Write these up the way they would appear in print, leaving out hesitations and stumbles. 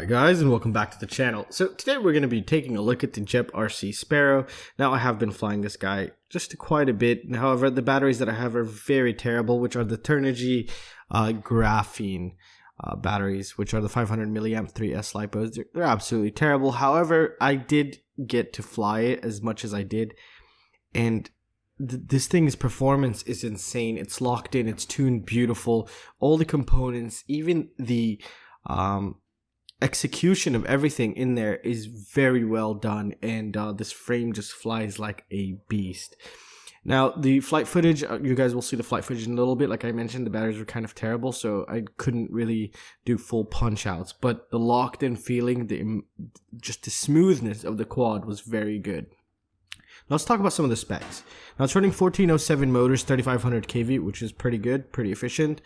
Guys, and welcome back to the channel. So today we're going to be taking a look at the GepRC Sparrow. Now I have been flying this guy just quite a bit. However, the batteries that I have are very terrible, which are the Turnigy graphene batteries, which are the 500 milliamp 3S lipos. They're absolutely terrible. However, I did get to fly it as much as I did, and this thing's performance is insane. It's locked in, it's tuned beautiful. All the components, even the execution of everything in there is very well done, and this frame just flies like a beast. Now the flight footage, you guys will see the flight footage in a little bit. Like I mentioned, the batteries were kind of terrible, so I couldn't really do full punch outs, but the locked in feeling, just the smoothness of the quad was very good. Now let's talk about some of the specs. Now it's running 1407 motors, 3500 kV, which is pretty good, pretty efficient.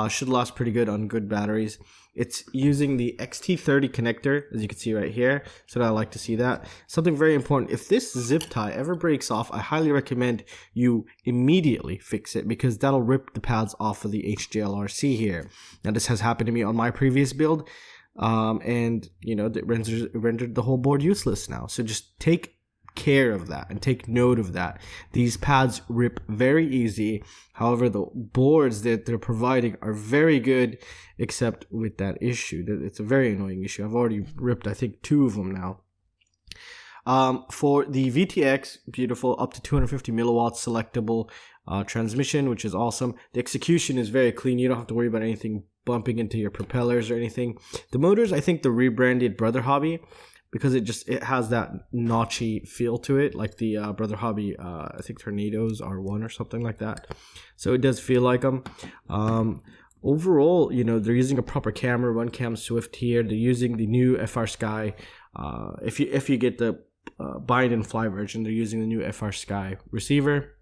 Should last pretty good on good batteries. It's using the Xt60 connector, as you can see right here, so I like to see that. Something very important, if this zip tie ever breaks off, I highly recommend you immediately fix it, because that'll rip the pads off of the HGLRC here. Now this has happened to me on my previous build, and you know, it rendered the whole board useless now. So just take care of that and take note of that. These pads rip very easy. However, the boards that they're providing are very good, except with that issue. It's a very annoying issue. I've already ripped, I think, 2 of them now. For the VTX, beautiful, up to 250 milliwatts selectable transmission, which is awesome. The execution is very clean. You don't have to worry about anything bumping into your propellers or anything. The motors, I think the rebranded Brother Hobby, because it has that notchy feel to it, like the Brother Hobby, I think Tornadoes R1 or something like that. So it does feel like them. Overall, you know, they're using a proper camera, one cam Swift here. They're using the new FR Sky. If you get the bind and fly version, they're using the new FR Sky receiver.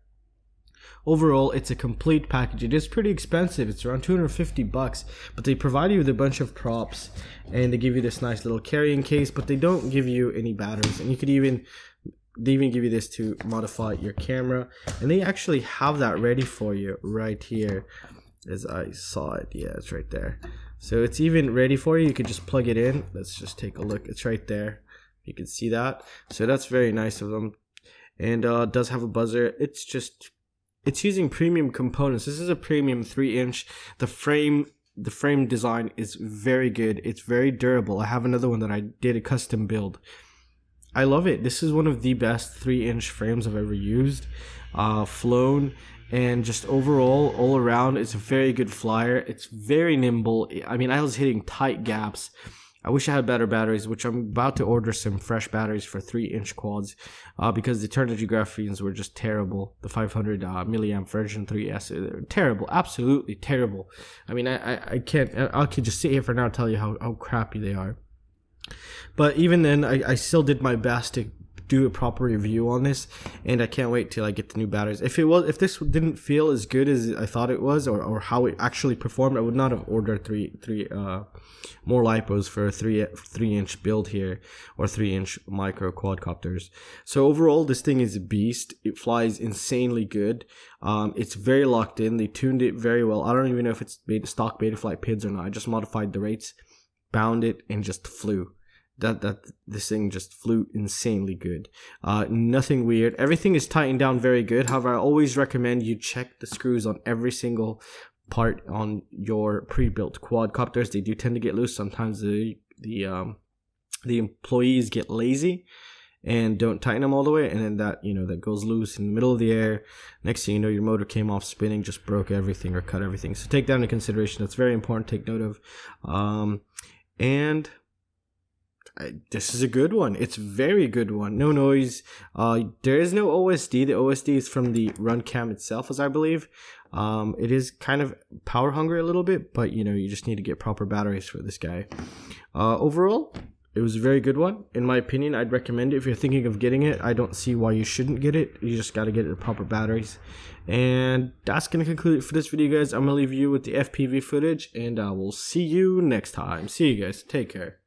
Overall, it's a complete package. It is pretty expensive. It's around 250 bucks, but they provide you with a bunch of props, and they give you this nice little carrying case, but they don't give you any batteries. And they even give you this to modify your camera, and they actually have that ready for you right here, as I saw it. Yeah, it's right there. So it's even ready for you. You could just plug it in. Let's just take a look. It's right there. You can see that. So that's very nice of them, and it does have a buzzer. It's using premium components. This is a premium 3-inch. The frame design is very good. It's very durable. I have another one that I did a custom build. I love it. This is one of the best 3-inch frames I've ever used, flown, and just overall, all around, it's a very good flyer. It's very nimble. I mean, I was hitting tight gaps. I wish I had better batteries, which I'm about to order some fresh batteries for 3-inch quads, because the Turnigy graphenes were just terrible. The 500 milliamp version 3S, terrible, absolutely terrible. I mean, I could just sit here for now and tell you how crappy they are. But even then, I still did my best to do a proper review on this, and I can't wait till I get the new batteries. If this didn't feel as good as I thought it was, or how it actually performed, I would not have ordered three more lipos for a 3-inch build here, or 3-inch micro quadcopters. So overall, this thing is a beast. It flies insanely good. It's very locked in. They tuned it very well. I don't even know if it's stock Betaflight PIDs or not. I just modified the rates, bound it, and just flew. This thing just flew insanely good. Nothing weird. Everything is tightened down very good. However, I always recommend you check the screws on every single part on your pre-built quadcopters. They do tend to get loose. Sometimes the employees get lazy and don't tighten them all the way, and then that goes loose in the middle of the air. Next thing you know, your motor came off spinning, just broke everything or cut everything. So take that into consideration. That's very important to take note of. This is a good one. It's a very good one. No noise. There is no OSD. The OSD is from the run cam itself, as I believe. It is kind of power hungry a little bit, but you just need to get proper batteries for this guy. Overall, it was a very good one. In my opinion, I'd recommend it if you're thinking of getting it. I don't see why you shouldn't get it. You just got to get the proper batteries. And that's going to conclude it for this video, guys. I'm going to leave you with the FPV footage, and I will see you next time. See you guys. Take care.